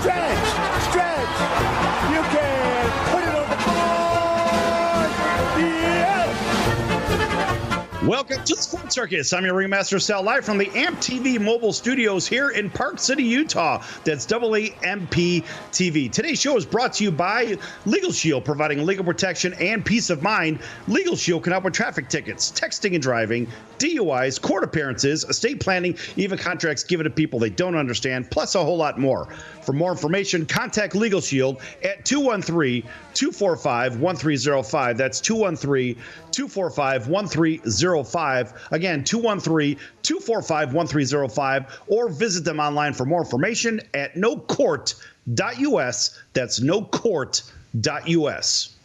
Stretch. You can put it on the board. Yes. Welcome to Sports Circus. I'm your Ringmaster Sal, live from the AMP TV mobile studios here in Park City, Utah. That's AAMP TV. Today's show is brought to you by Legal Shield, providing legal protection and peace of mind. Legal Shield can help with traffic tickets, texting and driving, DUIs, court appearances, estate planning, even contracts given to people they don't understand, plus a whole lot more. For more information, contact Legal Shield at 213-245-1305. That's 213-245-1305. Again, 213-245-1305. Or visit them online for more information at nocourt.us. That's nocourt.us.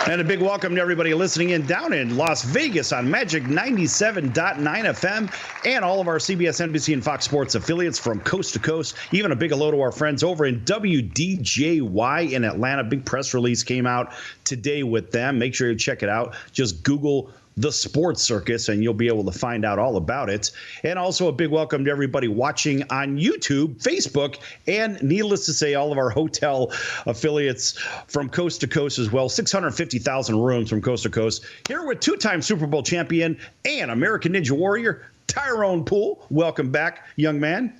And a big welcome to everybody listening in down in Las Vegas on Magic 97.9 FM and all of our CBS, NBC, and Fox Sports affiliates from coast to coast. Even a big hello to our friends over in WDJY in Atlanta. Big press release came out today with them. Make sure you check it out. Just Google the Sports Circus, and you'll be able to find out all about it. And also a big welcome to everybody watching on YouTube, Facebook, and needless to say, all of our hotel affiliates from coast to coast as well. 650,000 rooms from coast to coast. Here with two-time Super Bowl champion and American Ninja Warrior, Tyrone Poole. Welcome back, young man.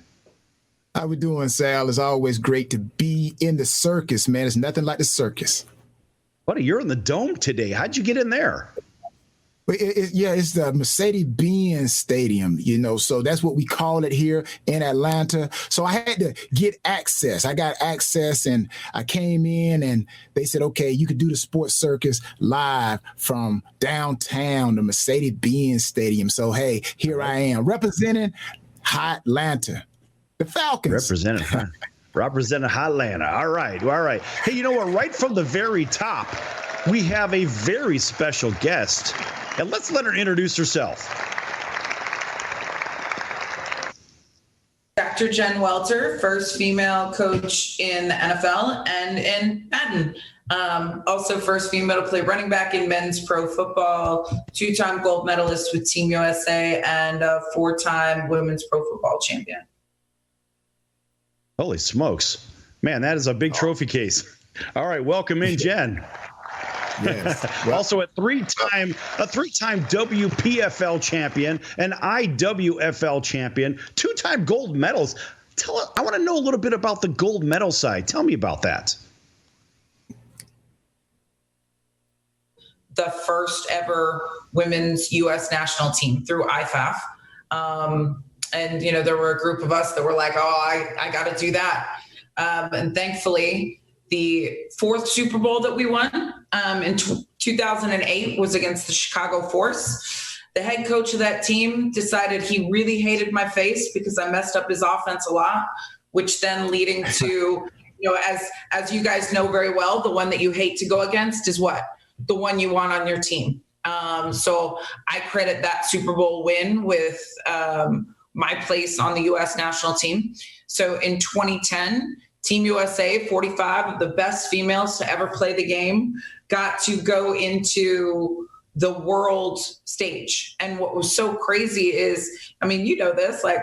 How we doing, Sal? It's always great to be in the circus, man. It's nothing like the circus. Buddy, you're in the Dome today. How'd you get in there? It's the Mercedes-Benz Stadium, so that's what we call it here in Atlanta. So I had to get access. I got access, and I came in, and they said, okay, you could do the Sports Circus live from downtown, the Mercedes-Benz Stadium. So, hey, here I am representing Hotlanta, the Falcons. Representing Hotlanta. All right. Hey, you know what? Right from the very top, we have a very special guest. And let's let her introduce herself. Dr. Jen Welter, first female coach in the NFL and in Madden. Also first female to play running back in men's pro football, two-time gold medalist with Team USA, and a four-time women's pro football champion. Holy smokes. Man, that is a big trophy case. All right, welcome in, Jen. Yes. Also a three-time WPFL champion, an IWFL champion, two-time gold medals. I want to know a little bit about the gold medal side. Tell me about that. The first ever women's U.S. national team through IFAF. And, there were a group of us that were like, I got to do that. And thankfully, the fourth Super Bowl that we won in 2008 was against the Chicago Force. The head coach of that team decided he really hated my face because I messed up his offense a lot, which then leading to, as you guys know very well, the one that you hate to go against is what? The one you want on your team. So I credit that Super Bowl win with my place on the U.S. national team. So in 2010, Team USA, 45 of the best females to ever play the game, got to go into the world stage. And what was so crazy is, this, like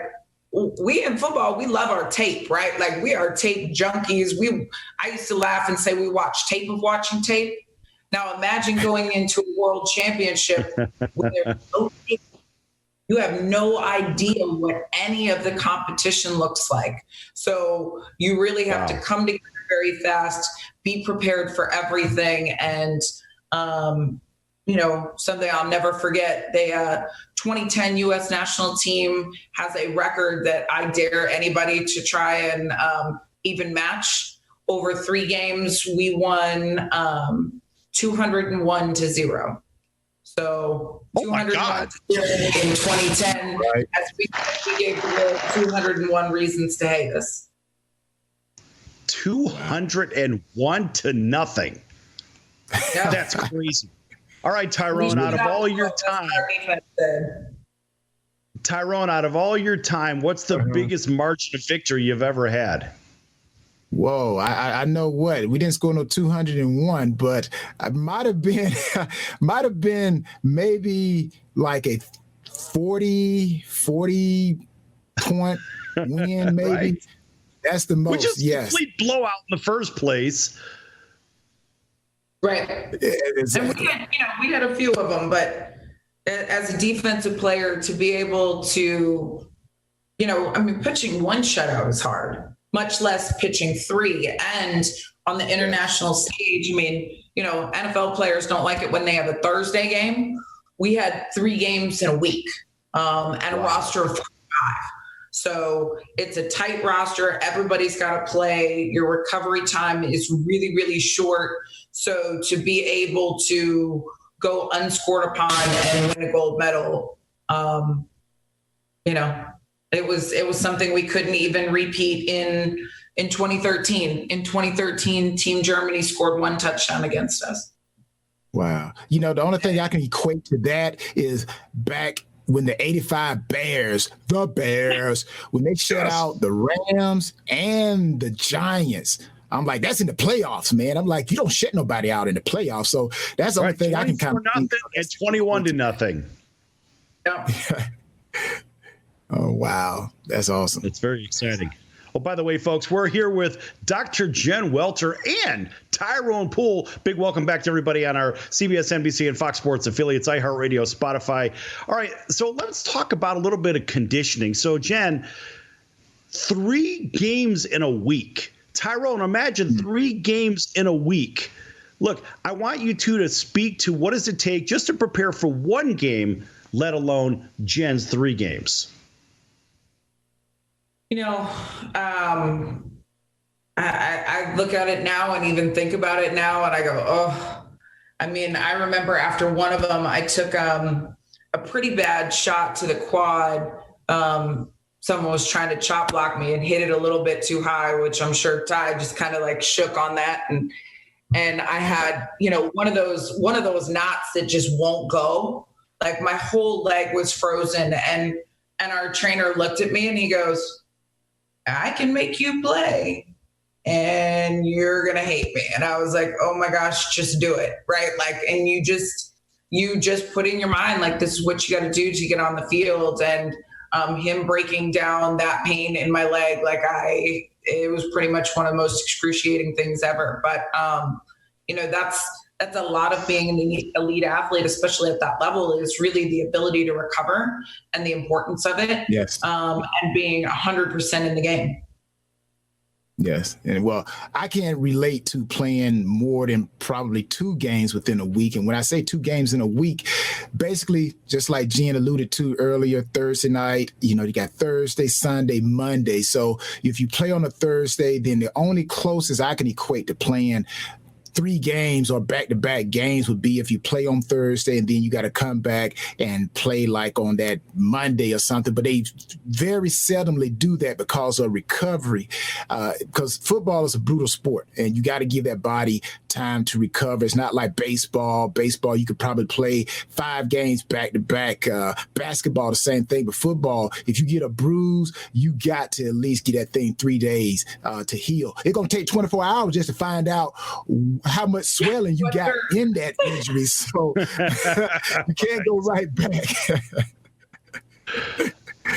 we in football, we love our tape, right? Like we are tape junkies. I used to laugh and say we watch tape of watching tape. Now imagine going into a world championship where there's no tape. You have no idea what any of the competition looks like. So you really have to come together very fast, be prepared for everything. And, something I'll never forget, the 2010 U.S. national team has a record that I dare anybody to try and even match. Over 3 games, we won 201-0. So 201 in 2010, right. As we gave the 201 reasons to hate us. 201-0. Yeah. That's crazy. All right, Tyrone, out of all your time, what's the biggest margin of victory you've ever had? Whoa, I know what. We didn't score no 201, but I might have been maybe like a 40 point win, maybe. Right. That's the most. Which is a complete blowout in the first place. Right. Exactly. And we had a few of them, but as a defensive player to be able to, pitching one shutout is hard, much less pitching three. And on the international stage, NFL players don't like it when they have a Thursday game. We had 3 games in a week and a roster of 45. So it's a tight roster. Everybody's got to play. Your recovery time is really, really short. So to be able to go unscored upon and win a gold medal, it was something we couldn't even repeat in 2013. In 2013, Team Germany scored 1 touchdown against us. Wow. The only thing I can equate to that is back when the 85 Bears, when they shut out the Rams and the Giants. I'm like, that's in the playoffs, man. I'm like, you don't shut nobody out in the playoffs. So that's the only thing I can kind of think of. And 21-0. Yeah. Oh, wow. That's awesome. It's very exciting. Oh, by the way, folks, we're here with Dr. Jen Welter and Tyrone Poole. Big welcome back to everybody on our CBS, NBC, and Fox Sports affiliates, iHeartRadio, Spotify. All right, so let's talk about a little bit of conditioning. So, Jen, 3 games in a week. Tyrone, imagine 3 games in a week. Look, I want you two to speak to what does it take just to prepare for 1 game, let alone Jen's 3 games. I look at it now and even think about it now and I go, oh, I remember after one of them, I took a pretty bad shot to the quad. Someone was trying to chop block me and hit it a little bit too high, which I'm sure Ty just kind of like shook on that. And I had, one of those knots that just won't go. Like my whole leg was frozen and our trainer looked at me and he goes, I can make you play and you're going to hate me. And I was like, oh my gosh, just do it. Right. Like, and you just put in your mind, like, this is what you got to do to get on the field. And him breaking down that pain in my leg, it was pretty much one of the most excruciating things ever. But, that's a lot of being an elite athlete, especially at that level, is really the ability to recover and the importance of it. Yes. And being 100% in the game. Yes. And well, I can't relate to playing more than probably 2 games within a week. And when I say 2 games in a week, basically, just like Jen alluded to earlier, Thursday night, you got Thursday, Sunday, Monday. So if you play on a Thursday, then the only closest I can equate to playing 3 games or back-to-back games would be if you play on Thursday and then you got to come back and play like on that Monday or something. But they very seldomly do that because of recovery, because football is a brutal sport and you got to give that body time to recover. It's not like baseball. Baseball, you could probably play 5 games back-to-back. Basketball, the same thing. But football, if you get a bruise, you got to at least get that thing 3 days to heal. It's going to take 24 hours just to find out how much swelling you got in that injury. So you can't go right back.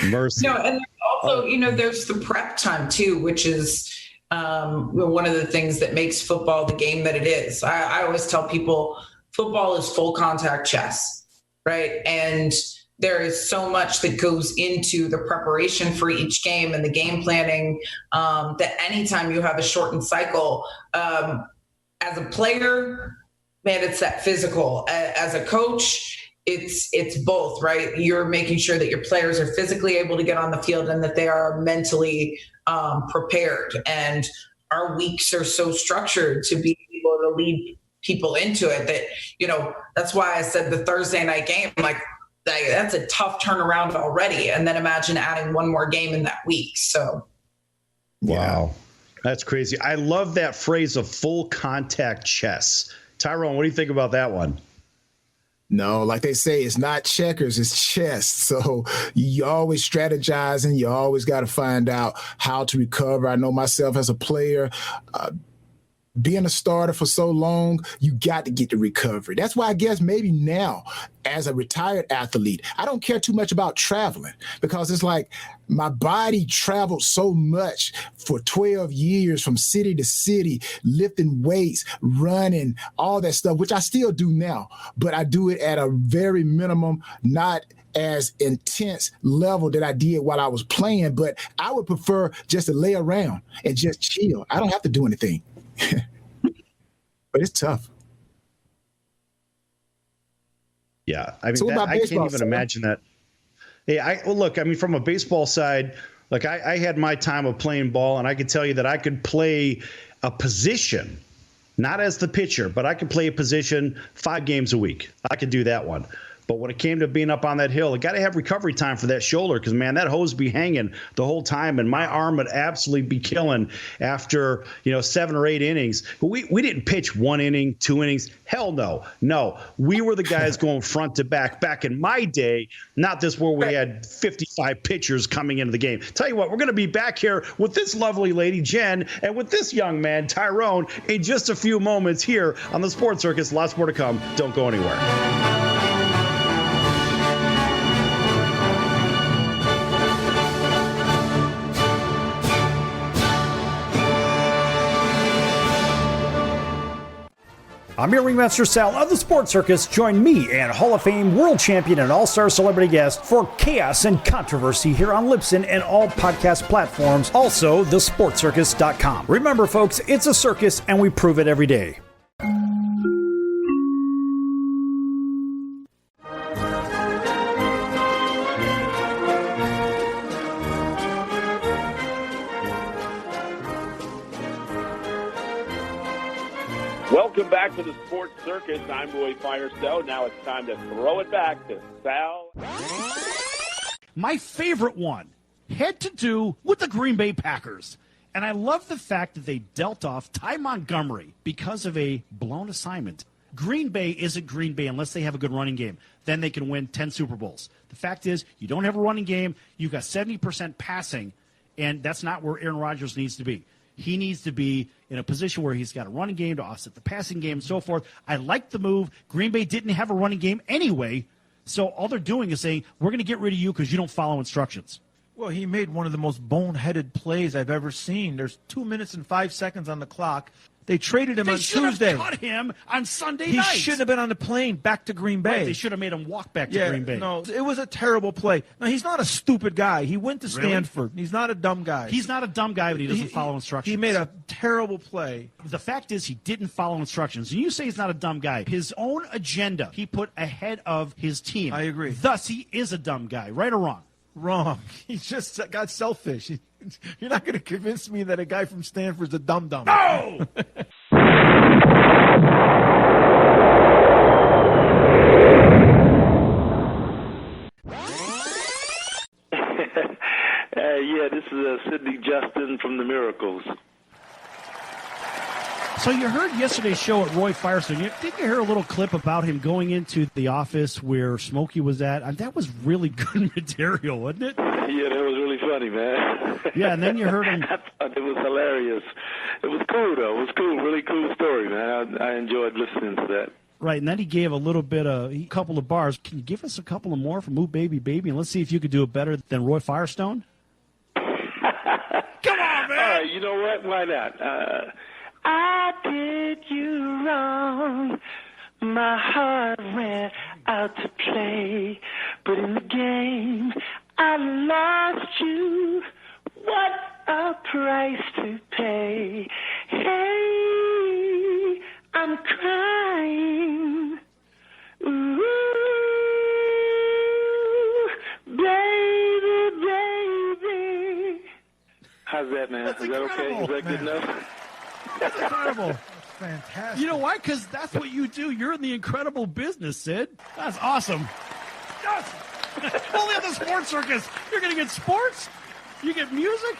Mercy. No, and also, there's the prep time too, which is one of the things that makes football the game that it is. I always tell people football is full contact chess, right? And there is so much that goes into the preparation for each game and the game planning that anytime you have a shortened cycle, as a player, man, it's that physical. As a coach, it's both, right? You're making sure that your players are physically able to get on the field and that they are mentally prepared. And our weeks are so structured to be able to lead people into it that, that's why I said the Thursday night game, that's a tough turnaround already. And then imagine adding 1 more game in that week. So. Wow. That's crazy. I love that phrase of full contact chess. Tyrone, what do you think about that one? No, like they say, it's not checkers, it's chess. So you always strategizing. You always got to find out how to recover. I know myself as a player, being a starter for so long, you got to get the recovery. That's why I guess maybe now, as a retired athlete, I don't care too much about traveling, because it's like my body traveled so much for 12 years from city to city, lifting weights, running, all that stuff, which I still do now, but I do it at a very minimum, not as intense level that I did while I was playing. But I would prefer just to lay around and just chill. I don't have to do anything. But it's tough. Yeah, I mean, So what about I can't baseball, even Sam? imagine that. Hey, look, I mean, from a baseball side, like I had my time of playing ball, and I could tell you that I could play a position, not as the pitcher, but I could play a position 5 games a week. I could do that one. But when it came to being up on that hill, I got to have recovery time for that shoulder, because, man, that hose be hanging the whole time, and my arm would absolutely be killing after 7 or 8 innings. But we didn't pitch 1 inning, 2 innings. Hell no. No, we were the guys going front to back in my day, not this where we had 55 pitchers coming into the game. Tell you what, we're going to be back here with this lovely lady, Jen, and with this young man, Tyrone, in just a few moments here on the Sports Circus. Lots more to come. Don't go anywhere. I'm your Ringmaster Sal of the Sports Circus. Join me and Hall of Fame world champion and all-star celebrity guest for chaos and controversy here on Libsyn and all podcast platforms. Also, thesportscircus.com. Remember, folks, it's a circus and we prove it every day. Welcome back to the Sports Circus. I'm Roy Firestone. Now it's time to throw it back to Sal. My favorite one had to do with the Green Bay Packers. And I love the fact that they dealt off Ty Montgomery because of a blown assignment. Green Bay isn't Green Bay unless they have a good running game. Then they can win 10 Super Bowls. The fact is, you don't have a running game. You've got 70% passing, and that's not where Aaron Rodgers needs to be. He needs to be in a position where he's got a running game to offset the passing game and so forth. I like the move. Green Bay didn't have a running game anyway, so all they're doing is saying, we're going to get rid of you because you don't follow instructions. Well, he made one of the most boneheaded plays I've ever seen. There's 2 minutes and 5 seconds on the clock. They traded him on Tuesday. They should have cut him on Sunday night. He shouldn't have been on the plane back to Green Bay. Right, they should have made him walk back to Green Bay. No, it was a terrible play. Now, he's not a stupid guy. He went to Stanford. Really? He's not a dumb guy. He's not a dumb guy, but he doesn't follow instructions. He made a terrible play. The fact is he didn't follow instructions. And you say he's not a dumb guy. His own agenda he put ahead of his team. I agree. Thus, he is a dumb guy, right or wrong? Wrong. He just got selfish. You're not going to convince me that a guy from Stanford's a dum-dum. No! Yeah, this is Sidney Justin from The Miracles. So you heard yesterday's show at Roy Firestone. Didn't you hear a little clip about him going into the office where Smokey was at? That was really good material, wasn't it? Yeah, that was really funny, man. Yeah, and then you heard him. I thought it was hilarious. It was cool, though. It was cool. Really cool story, man. I enjoyed listening to that. Right, and then he gave a couple of bars. Can you give us a couple of more from Ooh Baby Baby? And let's see if you could do it better than Roy Firestone. Come on, man! All right, you know what? Why not? I did you wrong. My heart went out to play. But in the game, I lost you. What a price to pay. Hey, I'm crying. Ooh, baby, baby. How's that, man? That's Is that okay? Is that good enough? That's incredible. That's fantastic. You know why? Because that's what you do. You're in the incredible business, Sid. That's awesome. Yes! Only on the Sports Circus. You're going to get sports? You get music?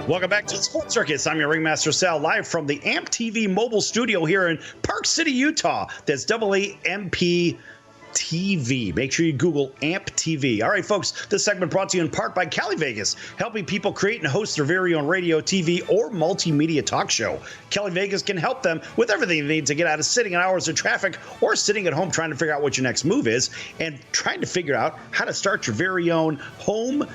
Welcome back to the Sports Circus. I'm your Ringmaster Sal, live from the AMP TV mobile studio here in Park City, Utah. That's AAMP TV. Make sure you Google AMP TV. All right, folks, this segment brought to you in part by Cali Vegas, helping people create and host their very own radio, TV, or multimedia talk show. Cali Vegas can help them with everything they need to get out of sitting in hours of traffic or sitting at home trying to figure out what your next move is and trying to figure out how to start your very own home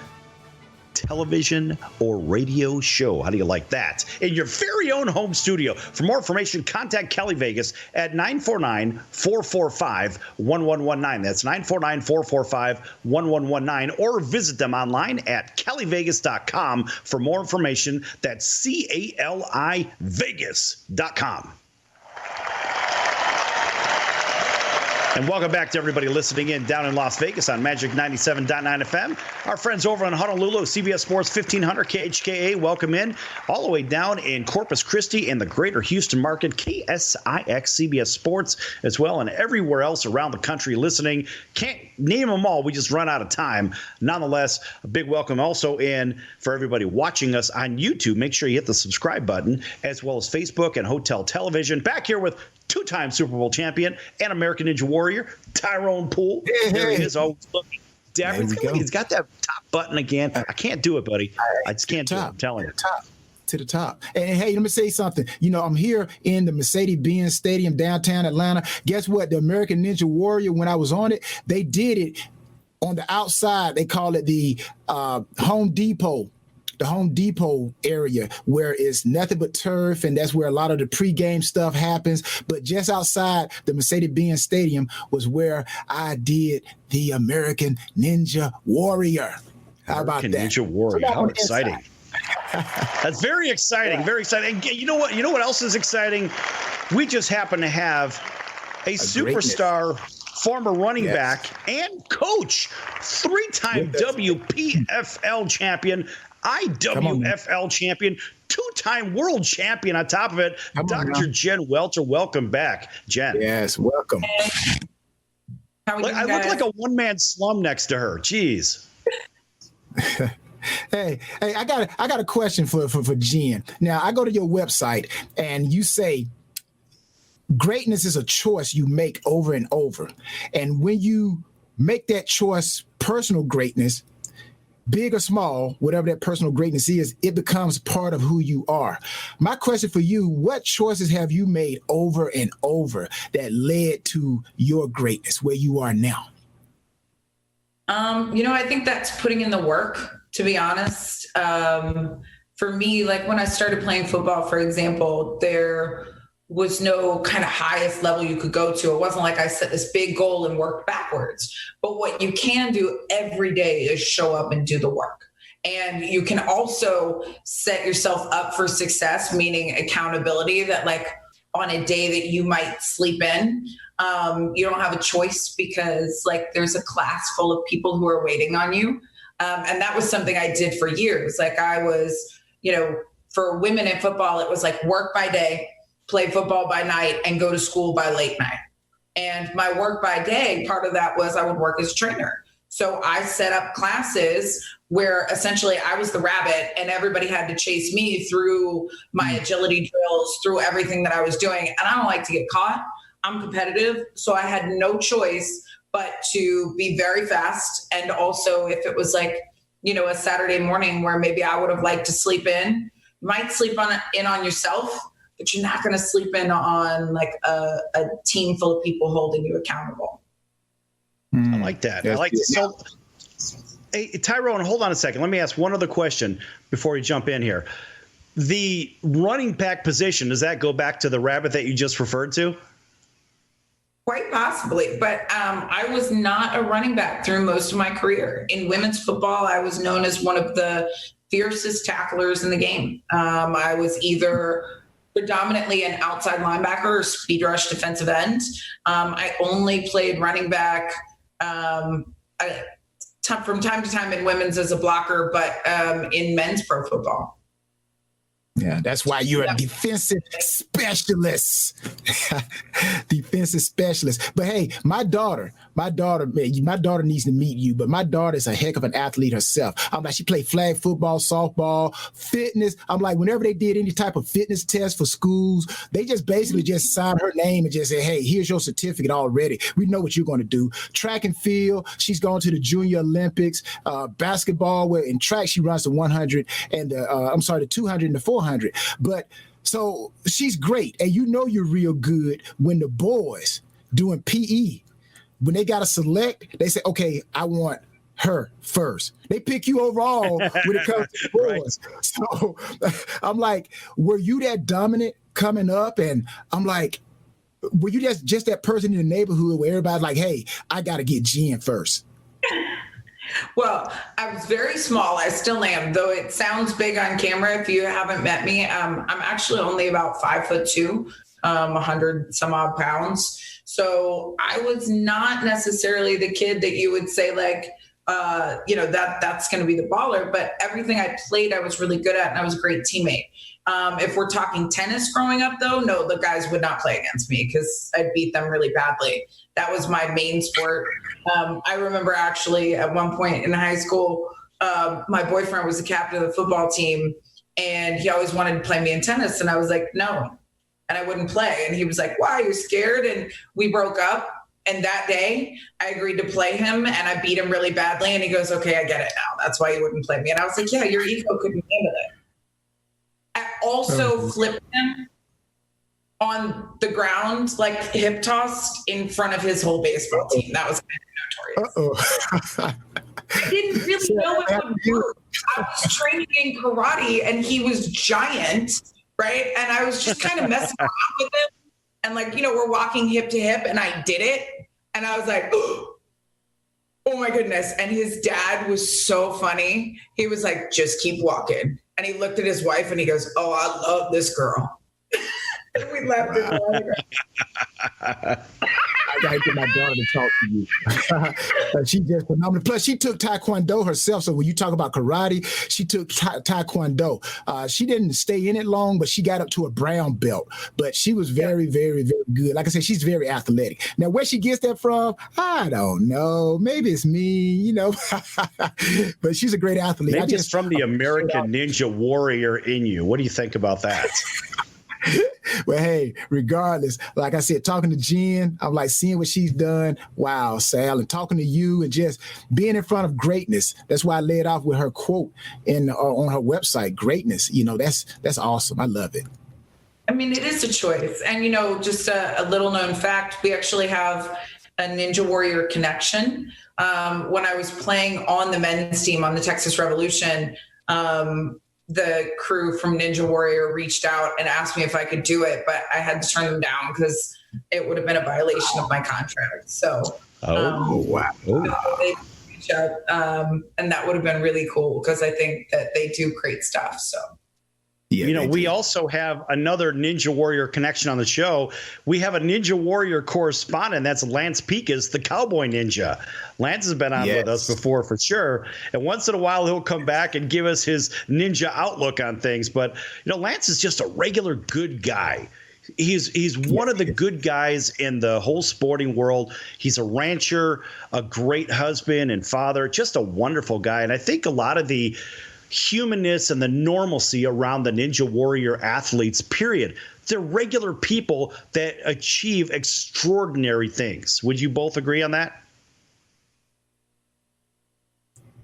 television or radio show. How do you like that? In your very own home studio. For more information, contact Cali Vegas at 949-445-1119. That's 949-445-1119. Or visit them online at calivegas.com for more information. That's CALI Vegas.com. And welcome back to everybody listening in down in Las Vegas on Magic 97.9 FM. Our friends over in Honolulu, CBS Sports 1500 KHKA, welcome in. All the way down in Corpus Christi and the greater Houston market, KSIX CBS Sports as well, and everywhere else around the country listening. Can't name them all. We just run out of time. Nonetheless, a big welcome also in for everybody watching us on YouTube. Make sure you hit the subscribe button, as well as Facebook and Hotel Television. Back here with two-time Super Bowl champion and American Ninja Warrior, Tyrone Poole. There he is, always looking dapper. He's got that top button again. I can't do it, buddy. I just can't do it. I'm telling you. To the top. And hey, let me say something. You know, I'm here in the Mercedes-Benz Stadium, downtown Atlanta. Guess what? The American Ninja Warrior, when I was on it, they did it on the outside. They call it the Home Depot. The Home Depot area, where it's nothing but turf, and that's where a lot of the pregame stuff happens. But just outside the Mercedes-Benz Stadium was where I did the American Ninja Warrior. How about that? American Ninja Warrior. How exciting. That's very exciting. Very exciting. And you know what? You know what else is exciting? We just happen to have a superstar, former running back and coach, three-time WPFL champion, IWFL champion, two-time world champion on top of it. Dr. Jen Welter, welcome back, Jen. Yes, welcome. How are you I look like a one-man slum next to her. Jeez. Hey, I got a question for Jen. Now, I go to your website and you say greatness is a choice you make over and over. And when you make that choice, personal greatness, big or small, whatever that personal greatness is, it becomes part of who you are. My question for you, what choices have you made over and over that led to your greatness, where you are now? I think that's putting in the work, to be honest. For me, like when I started playing football, for example, there was no kind of highest level you could go to. It wasn't like I set this big goal and worked backwards. But what you can do every day is show up and do the work. And you can also set yourself up for success, meaning accountability, that like on a day that you might sleep in, you don't have a choice because like there's a class full of people who are waiting on you. And that was something I did for years. Like I was, for women in football, it was like work by day, play football by night, and go to school by late night. And my work by day, part of that was I would work as a trainer. So I set up classes where essentially I was the rabbit and everybody had to chase me through my agility drills, through everything that I was doing. And I don't like to get caught. I'm competitive. So I had no choice but to be very fast. And also if it was like, a Saturday morning where maybe I would have liked to sleep in, you might sleep in on yourself, but you're not going to sleep in on like a team full of people holding you accountable. I like that. I like so. Hey, Tyrone, hold on a second. Let me ask one other question before you jump in here. The running back position, does that go back to the rabbit that you just referred to? Quite possibly, but I was not a running back through most of my career. In women's football, I was known as one of the fiercest tacklers in the game. I was either predominantly an outside linebacker or speed rush defensive end. I only played running back from time to time in women's as a blocker, but in men's pro football. Yeah, that's why you're a defensive specialist. Defensive specialist. But hey, my daughter needs to meet you, but my daughter is a heck of an athlete herself. I'm like, she played flag football, softball, fitness. I'm like, whenever they did any type of fitness test for schools, they just basically just signed her name and just say, hey, here's your certificate already. We know what you're going to do. Track and field, she's going to the Junior Olympics. Basketball, where in track she runs the 100 and the 200 and the 400. But so she's great. And you know you're real good when the boys doing PE, when they got to select, they say, okay, I want her first. They pick you overall when it comes to boys. Right. So I'm like, were you that dominant coming up? And I'm like, were you just that person in the neighborhood where everybody's like, hey, I got to get Jen first? Well, I was very small. I still am, though it sounds big on camera. If you haven't met me, I'm actually only about 5'2", 100 some odd pounds. So I was not necessarily the kid that you would say like, that's going to be the baller. But everything I played, I was really good at, and I was a great teammate. If we're talking tennis growing up, though, no, the guys would not play against me because I'd beat them really badly. That was my main sport. I remember actually at one point in high school, my boyfriend was the captain of the football team, and he always wanted to play me in tennis. And I was like, no, and I wouldn't play. And he was like, why, you're scared? And we broke up. And that day I agreed to play him, and I beat him really badly. And he goes, okay, I get it now. That's why you wouldn't play me. And I was like, yeah, your ego couldn't handle it. I also flipped him on the ground, like hip tossed in front of his whole baseball team. That was kind of notorious. I didn't really know it would work. I was training in karate, and he was giant, right? And I was just kind of messing around with him. And like, we're walking hip to hip, and I did it. And I was like, oh my goodness. And his dad was so funny. He was like, just keep walking. And he looked at his wife and he goes, oh, I love this girl. And we left it. I got to get my daughter to talk to you. She's just phenomenal. Plus, she took Taekwondo herself. So when you talk about karate, she took Taekwondo. She didn't stay in it long, but she got up to a brown belt. But she was very, very, very good. Like I said, she's very athletic. Now, where she gets that from, I don't know. Maybe it's me, But she's a great athlete. Maybe it's from the American Ninja Warrior in you. What do you think about that? Well, hey, regardless, like I said, talking to Jen, I'm like seeing what she's done. Wow, Sal, and talking to you and just being in front of greatness. That's why I led off with her quote on her website, greatness. That's awesome. I love it. I mean, it is a choice. And, just a little known fact, we actually have a Ninja Warrior connection. When I was playing on the men's team on the Texas Revolution, the crew from Ninja Warrior reached out and asked me if I could do it, but I had to turn them down because it would have been a violation of my contract. So, wow. They reached out, and that would have been really cool because I think that they do great stuff. So. Yeah, we also have another Ninja Warrior connection on the show. We have a Ninja Warrior correspondent. That's Lance Pikas, the Cowboy Ninja. Lance has been on with us before for sure. And once in a while, he'll come back and give us his ninja outlook on things. But, Lance is just a regular good guy. He's one of the good guys in the whole sporting world. He's a rancher, a great husband and father, just a wonderful guy. And I think a lot of the humanness and the normalcy around the Ninja Warrior athletes, period. They're regular people that achieve extraordinary things. Would you both agree on that?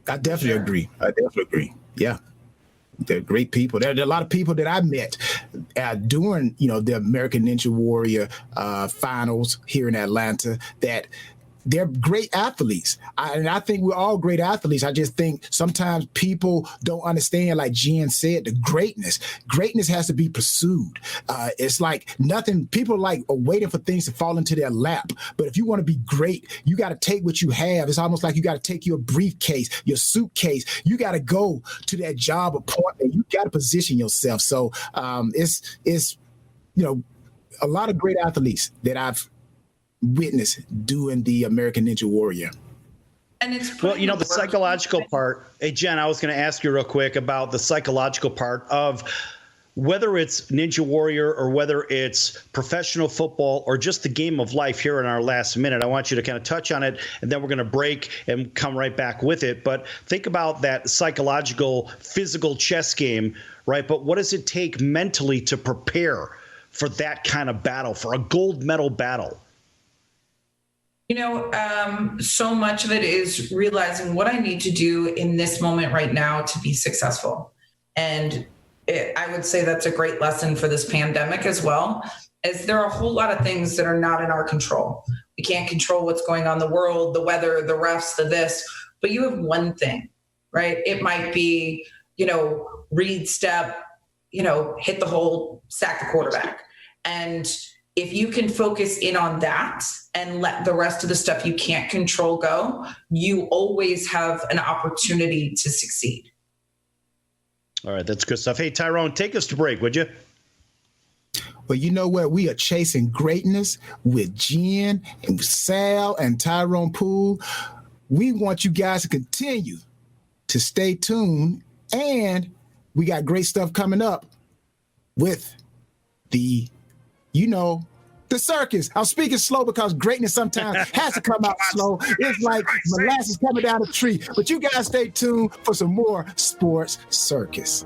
I definitely agree. Yeah. They're great people. There are a lot of people that I met during, the American Ninja Warrior finals here in Atlanta that they're great athletes. And I think we're all great athletes. I just think sometimes people don't understand, like Jen said, the greatness. Greatness has to be pursued. It's like nothing. People are waiting for things to fall into their lap. But if you want to be great, you got to take what you have. It's almost like you got to take your briefcase, your suitcase. You got to go to that job appointment. You got to position yourself. So it's a lot of great athletes that I've witness doing the American Ninja Warrior. And it's the psychological part. Hey, Jen, I was going to ask you real quick about the psychological part of whether it's Ninja Warrior or whether it's professional football or just the game of life here in our last minute, I want you to kind of touch on it, and then we're going to break and come right back with it. But think about that psychological, physical chess game, right? But what does it take mentally to prepare for that kind of battle, for a gold medal battle? So much of it is realizing what I need to do in this moment right now to be successful. And I would say that's a great lesson for this pandemic as well, as there are a whole lot of things that are not in our control. We can't control what's going on in the world, the weather, the refs, the this, but you have one thing, right? It might be, read step, hit the hole, sack the quarterback. And if you can focus in on that and let the rest of the stuff you can't control go, you always have an opportunity to succeed. All right, that's good stuff. Hey, Tyrone, take us to break, would you? Well, you know what? We are chasing greatness with Jen and Sal and Tyrone Poole. We want you guys to continue to stay tuned, and we got great stuff coming up with the circus. I'm speaking slow because greatness sometimes has to come out slow. It's like molasses coming down a tree. But you guys stay tuned for some more Sports Circus.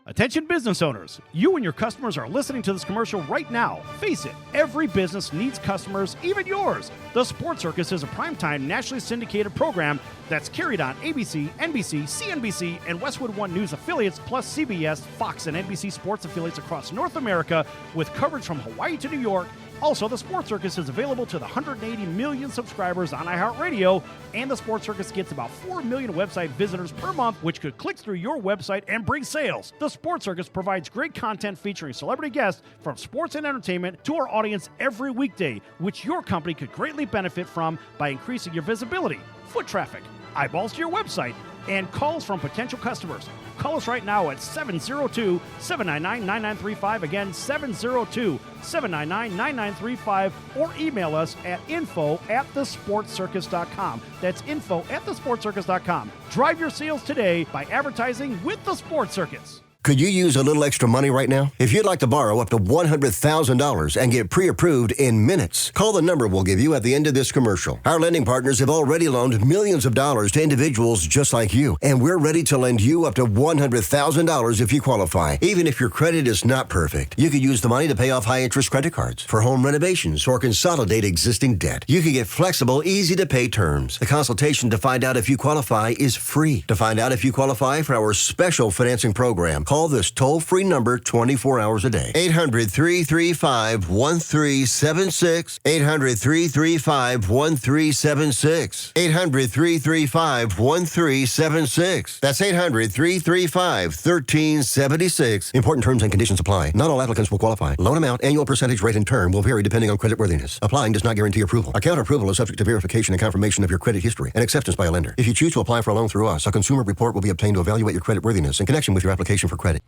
Attention business owners, you and your customers are listening to this commercial right now. Face it, every business needs customers, even yours. The Sports Circus is a primetime nationally syndicated program that's carried on ABC, NBC, CNBC, and Westwood One News affiliates, plus CBS, Fox, and NBC sports affiliates across North America, with coverage from Hawaii to New York. Also, the Sports Circus is available to the 180 million subscribers on iHeartRadio, and the Sports Circus gets about 4 million website visitors per month, which could click through your website and bring sales. The Sports Circus provides great content featuring celebrity guests from sports and entertainment to our audience every weekday, which your company could greatly benefit from by increasing your visibility, foot traffic, eyeballs to your website, and calls from potential customers. Call us right now at 702-799-9935. Again, 702-799-9935. Or email us at info@thesportscircus.com. That's info@thesportscircus.com. Drive your sales today by advertising with the Sports Circus. Could you use a little extra money right now? If you'd like to borrow up to $100,000 and get pre-approved in minutes, call the number we'll give you at the end of this commercial. Our lending partners have already loaned millions of dollars to individuals just like you, and we're ready to lend you up to $100,000 if you qualify. Even if your credit is not perfect, you could use the money to pay off high-interest credit cards, for home renovations, or consolidate existing debt. You can get flexible, easy-to-pay terms. The consultation to find out if you qualify is free. To find out if you qualify for our special financing program, call this toll-free number 24 hours a day. 800-335-1376. 800-335-1376. 800-335-1376. That's 800-335-1376. Important terms and conditions apply. Not all applicants will qualify. Loan amount, annual percentage rate, and term will vary depending on creditworthiness. Applying does not guarantee approval. Account approval is subject to verification and confirmation of your credit history and acceptance by a lender. If you choose to apply for a loan through us, a consumer report will be obtained to evaluate your creditworthiness in connection with your application for credit.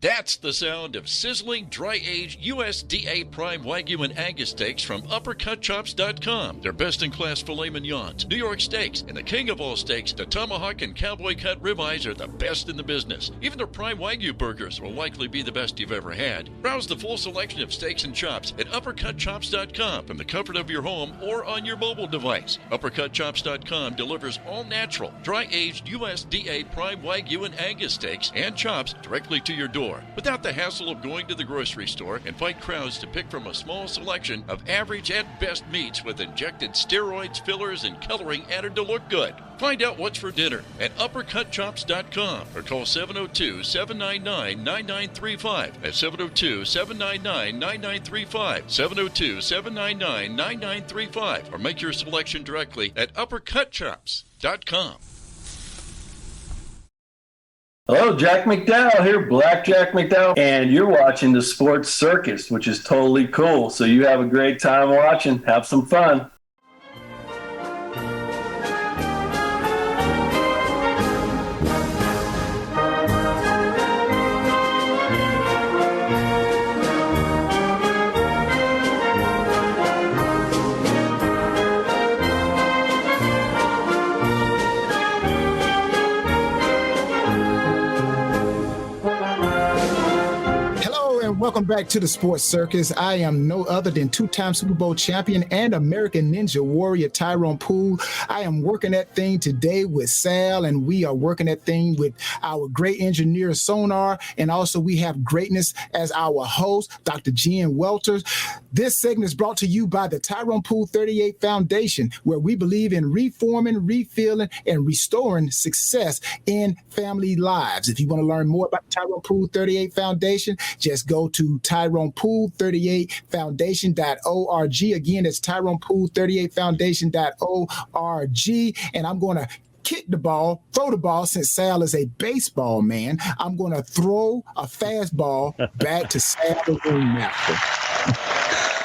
That's the sound of sizzling, dry-aged USDA Prime Wagyu and Angus steaks from UppercutChops.com. Their best-in-class filet mignons, New York steaks, and the king of all steaks, the tomahawk and cowboy cut ribeyes are the best in the business. Even their Prime Wagyu burgers will likely be the best you've ever had. Browse the full selection of steaks and chops at UppercutChops.com from the comfort of your home or on your mobile device. UppercutChops.com delivers all-natural, dry-aged USDA Prime Wagyu and Angus steaks and chops directly to your door, without the hassle of going to the grocery store and fight crowds to pick from a small selection of average and best meats with injected steroids, fillers, and coloring added to look good. Find out what's for dinner at UppercutChops.com or call 702-799-9935. That's 702-799-9935. 702-799-9935. Or make your selection directly at UppercutChops.com. Hello, Jack McDowell here, Black Jack McDowell, and you're watching the Sports Circus, which is totally cool. So you have a great time watching. Have some fun. welcome back to the Sports Circus. I am no other than two-time Super Bowl champion and American Ninja Warrior Tyrone Poole. I am working that thing today with Sal, and we are working that thing with our great engineer Sonar, and also we have greatness as our host, Dr. Jen Welters. This segment is brought to you by the Tyrone Poole 38 Foundation, where we believe in reforming, refilling, and restoring success in family lives. If you want to learn more about the Tyrone Poole 38 Foundation, just go to TyronePoole38Foundation.org. Again, it's TyronePoole38Foundation.org. And I'm going to throw the ball, since Sal is a baseball man. I'm going to throw a fastball back to Sal the Ringmaster.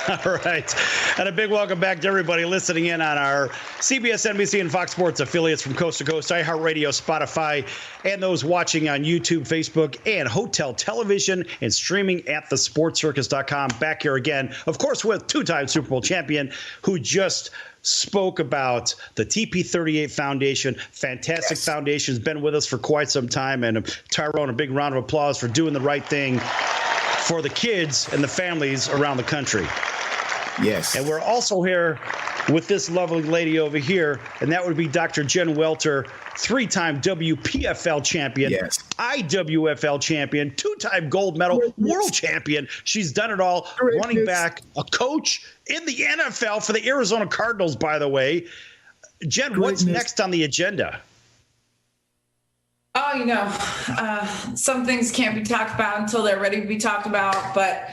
All right. And a big welcome back to everybody listening in on our CBS, NBC, and Fox Sports affiliates from coast to coast, iHeartRadio, Spotify, and those watching on YouTube, Facebook, and Hotel Television, and streaming at thesportscircus.com. Back here again, of course, with two-time Super Bowl champion who just spoke about the TP38 Foundation. Fantastic foundation. Has been with us for quite some time. And Tyrone, a big round of applause for doing the right thing for the kids and the families around the country. Yes. And we're also here with this lovely lady over here, and that would be Dr. Jen Welter, three-time WPFL champion, IWFL champion, two-time gold medal, world champion. She's done it all, running back, a coach in the NFL for the Arizona Cardinals, by the way. Jen, what's next on the agenda? Oh, some things can't be talked about until they're ready to be talked about, but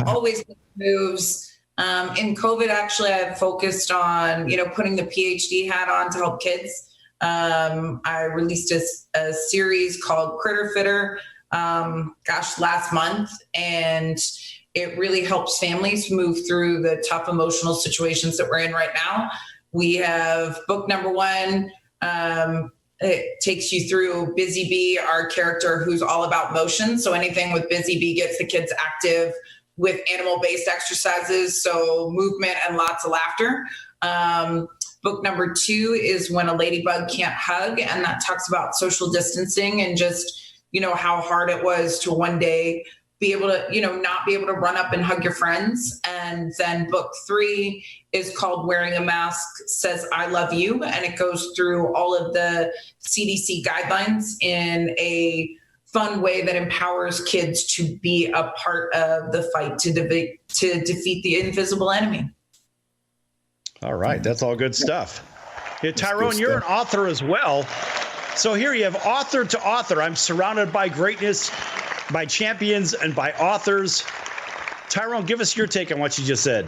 always moves. In COVID, actually, I've focused on, putting the PhD hat on to help kids. I released a series called Critter Fitter, last month, and it really helps families move through the tough emotional situations that we're in right now. We have book number 1. It takes you through Busy Bee, our character who's all about motion. So anything with Busy Bee gets the kids active with animal-based exercises, so movement and lots of laughter. Book number 2 is When a Ladybug Can't Hug, and that talks about social distancing and just, how hard it was to one day be able to, not be able to run up and hug your friends. And then book 3 is called Wearing a Mask Says I Love You, and it goes through all of the CDC guidelines in a fun way that empowers kids to be a part of the fight to defeat the invisible enemy. All right. That's all good stuff. Yeah, Tyrone, you're an author as well. So here you have author to author. I'm surrounded by greatness, by champions, and by authors. Tyrone, give us your take on what you just said.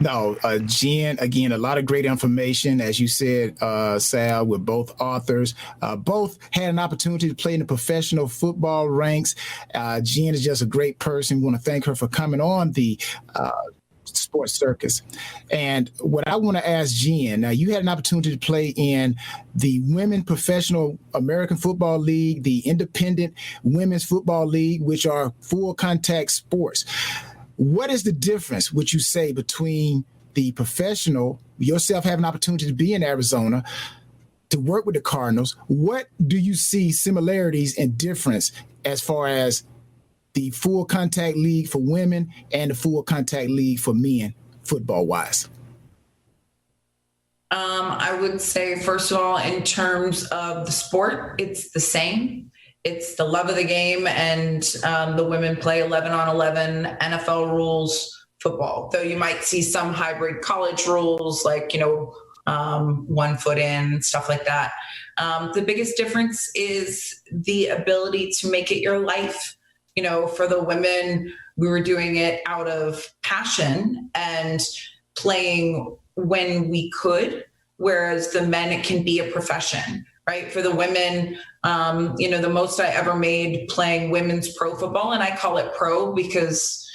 No, Jen, again, a lot of great information, as you said, Sal, with both authors. Both had an opportunity to play in the professional football ranks. Jen is just a great person. We want to thank her for coming on the Sports Circus. And what I want to ask Jen, now you had an opportunity to play in the Women Professional American Football League, the Independent Women's Football League, which are full contact sports. What is the difference, would you say, between the professional, yourself having an opportunity to be in Arizona, to work with the Cardinals? What do you see similarities and difference as far as the full contact league for women and the full contact league for men, football-wise? I would say, first of all, in terms of the sport, it's the same. It's the love of the game, and the women play 11-on-11 NFL rules football, though you might see some hybrid college rules like, 1 foot in, stuff like that. The biggest difference is the ability to make it your life. For the women, we were doing it out of passion and playing when we could, whereas the men, it can be a profession. Right? For the women, the most I ever made playing women's pro football, and I call it pro because,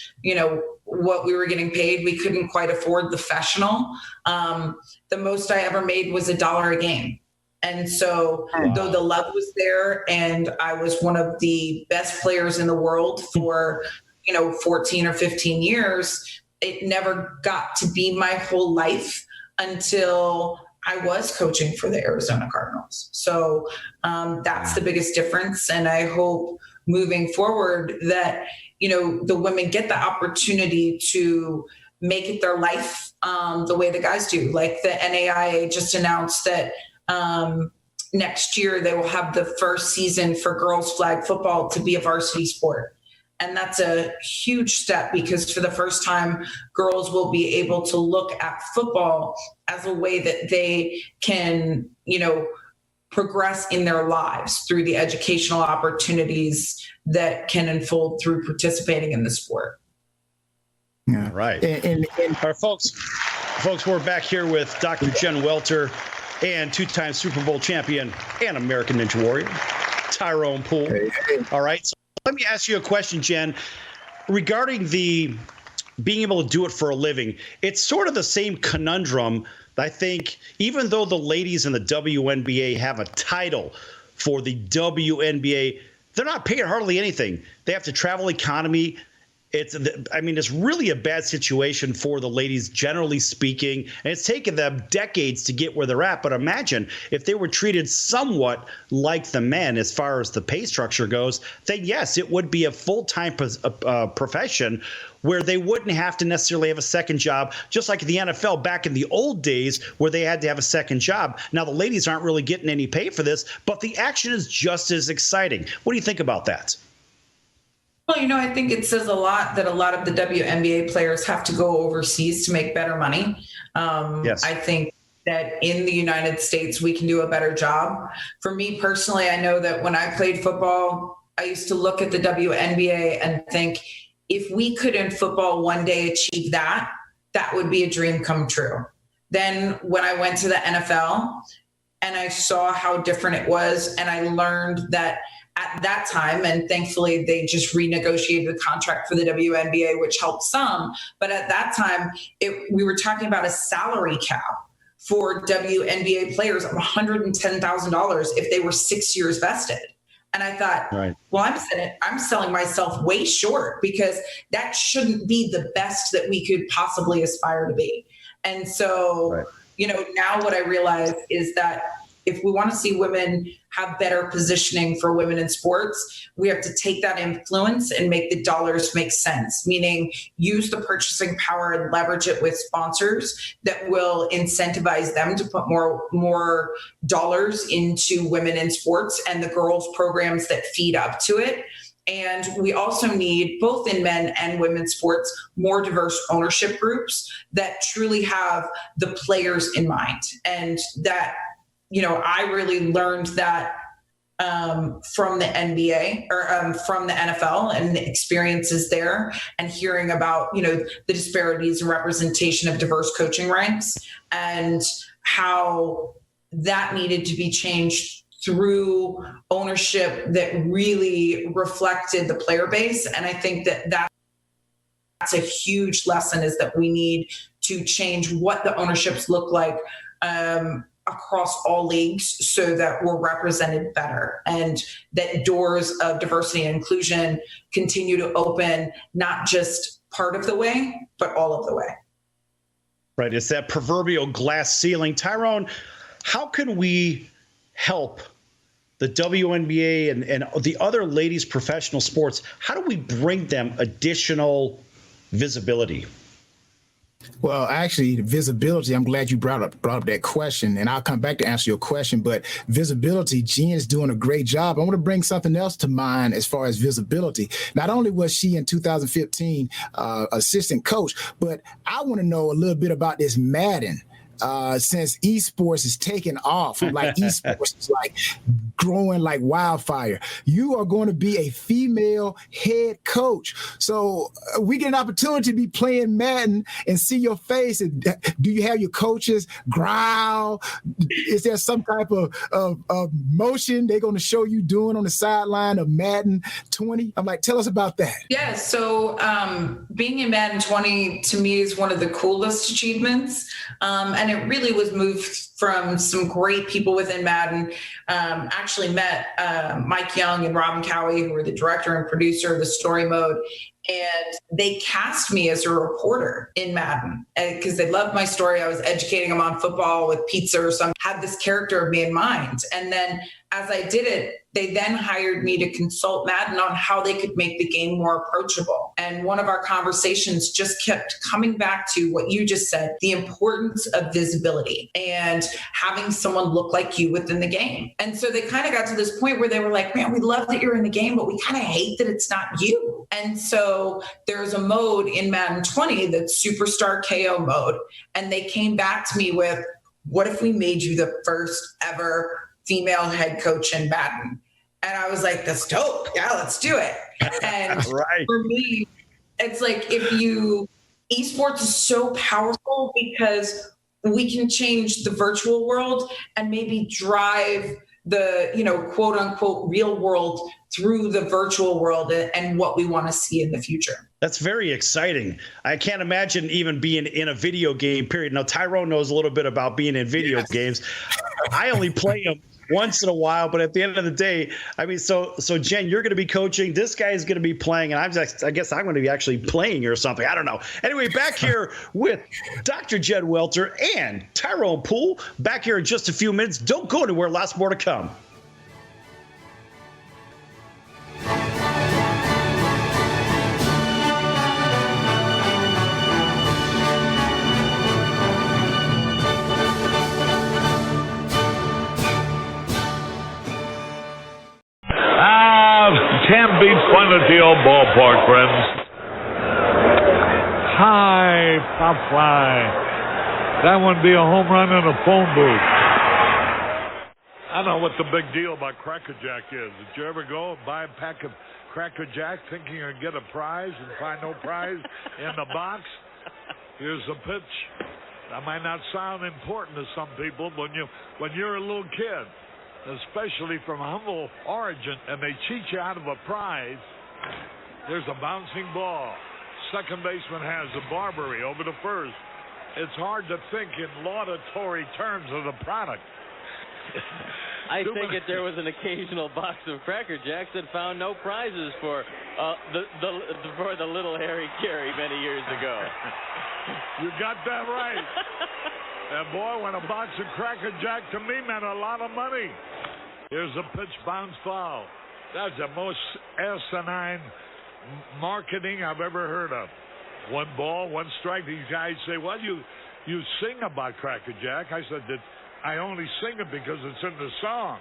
what we were getting paid, we couldn't quite afford the professional. The most I ever made was $1 a game. And so though the love was there and I was one of the best players in the world for, 14 or 15 years, it never got to be my whole life until I was coaching for the Arizona Cardinals. So that's the biggest difference. And I hope moving forward, that, you know, the women get the opportunity to make it their life the way the guys do. Like the NAIA just announced that next year they will have the first season for girls flag football to be a varsity sport. And that's a huge step, because for the first time, girls will be able to look at football as a way that they can, you know, progress in their lives through the educational opportunities that can unfold through participating in the sport. Yeah. Right. And all right, folks, we're back here with Dr. Jen Welter and two-time Super Bowl champion and American Ninja Warrior, Tyrone Poole. Hey. All right. So let me ask you a question, Jen, regarding the being able to do it for a living. It's sort of the same conundrum. I think even though the ladies in the WNBA have a title for the WNBA, they're not paid hardly anything. They have to travel economy. It's really a bad situation for the ladies, generally speaking, and it's taken them decades to get where they're at. But imagine if they were treated somewhat like the men as far as the pay structure goes, then yes, it would be a full-time profession where they wouldn't have to necessarily have a second job, just like the NFL back in the old days where they had to have a second job. Now, the ladies aren't really getting any pay for this, but the action is just as exciting. What do you think about that? Well, you know, I think it says a lot that a lot of the WNBA players have to go overseas to make better money. Yes. I think that in the United States, we can do a better job. For me personally, I know that when I played football, I used to look at the WNBA and think, if we could in football one day achieve that, that would be a dream come true. Then when I went to the NFL and I saw how different it was, and I learned that at that time, and thankfully they just renegotiated the contract for the WNBA, which helped some. But at that time, we were talking about a salary cap for WNBA players of $110,000 if they were 6 years vested. And I thought, right. Well, I'm selling myself way short, because that shouldn't be the best that we could possibly aspire to be. And so, right. You know, now what I realize is that if we want to see women have better positioning for women in sports, we have to take that influence and make the dollars make sense, meaning use the purchasing power and leverage it with sponsors that will incentivize them to put more dollars into women in sports and the girls programs that feed up to it. And we also need, both in men and women's sports, more diverse ownership groups that truly have the players in mind. And that, you know, I really learned that from the NBA or from the NFL and the experiences there, and hearing about, you know, the disparities and representation of diverse coaching ranks and how that needed to be changed through ownership that really reflected the player base. And I think that that's a huge lesson, is that we need to change what the ownerships look like across all leagues, so that we're represented better, and that doors of diversity and inclusion continue to open, not just part of the way, but all of the way. Right. It's that proverbial glass ceiling. Tyrone, how can we help the WNBA and the other ladies' professional sports? How do we bring them additional visibility? Well, actually, visibility, I'm glad you brought up that question, and I'll come back to answer your question. But visibility, Jen's doing a great job. I want to bring something else to mind as far as visibility. Not only was she in 2015 assistant coach, but I want to know a little bit about this Madden. Since esports is taking off, like esports is like growing like wildfire, you are going to be a female head coach. So we get an opportunity to be playing Madden and see your face. And do you have your coaches growl? Is there some type of motion they're going to show you doing on the sideline of Madden 20? I'm like, tell us about that. Yeah. So being in Madden 20 to me is one of the coolest achievements. And it really was moved from some great people within Madden. Actually met Mike Young and Robin Cowie, who were the director and producer of the story mode. And they cast me as a reporter in Madden because they loved my story. I was educating them on football with pizza or something, had this character of me in mind. And then as I did it, they then hired me to consult Madden on how they could make the game more approachable. And one of our conversations just kept coming back to what you just said, the importance of visibility and having someone look like you within the game. And so they kind of got to this point where they were like, man, we love that you're in the game, but we kind of hate that it's not you. And so there's a mode in Madden 20 that's superstar KO mode. And they came back to me with, what if we made you the first ever female head coach in Madden? And I was like, that's dope. Yeah, let's do it. And right. For me, it's like esports is so powerful because we can change the virtual world and maybe drive the, quote unquote, real world through the virtual world and what we want to see in the future. That's very exciting. I can't imagine even being in a video game, period. Now, Tyrone knows a little bit about being in video games. I only play them once in a while, but at the end of the day, I mean, so Jen, you're going to be coaching. This guy is going to be playing, and I guess I'm going to be actually playing or something. I don't know. Anyway, back here with Dr. Jen Welter and Tyrone Poole. Back here in just a few minutes. Don't go anywhere. Lots more to come. Can't beat fun at the old ballpark, friends. High pop fly. That would be a home run in a phone booth. I don't know what the big deal about Cracker Jack is. Did you ever go and buy a pack of Cracker Jack thinking you'd get a prize and find no prize in the box? Here's the pitch. That might not sound important to some people, but when you're a little kid, especially from humble origin, and they cheat you out of a prize. There's a bouncing ball. Second baseman has a Barbary over to first. It's hard to think in laudatory terms of the product. I think if there was an occasional box of Cracker Jacks that found no prizes for the little Harry Carey many years ago. You got that right. And boy, when a box of Cracker Jack to me meant a lot of money. Here's a pitch, bounce foul. That's the most asinine marketing I've ever heard of. One ball, one strike. These guys say, well, you sing about Cracker Jack. I said that I only sing it because it's in the song.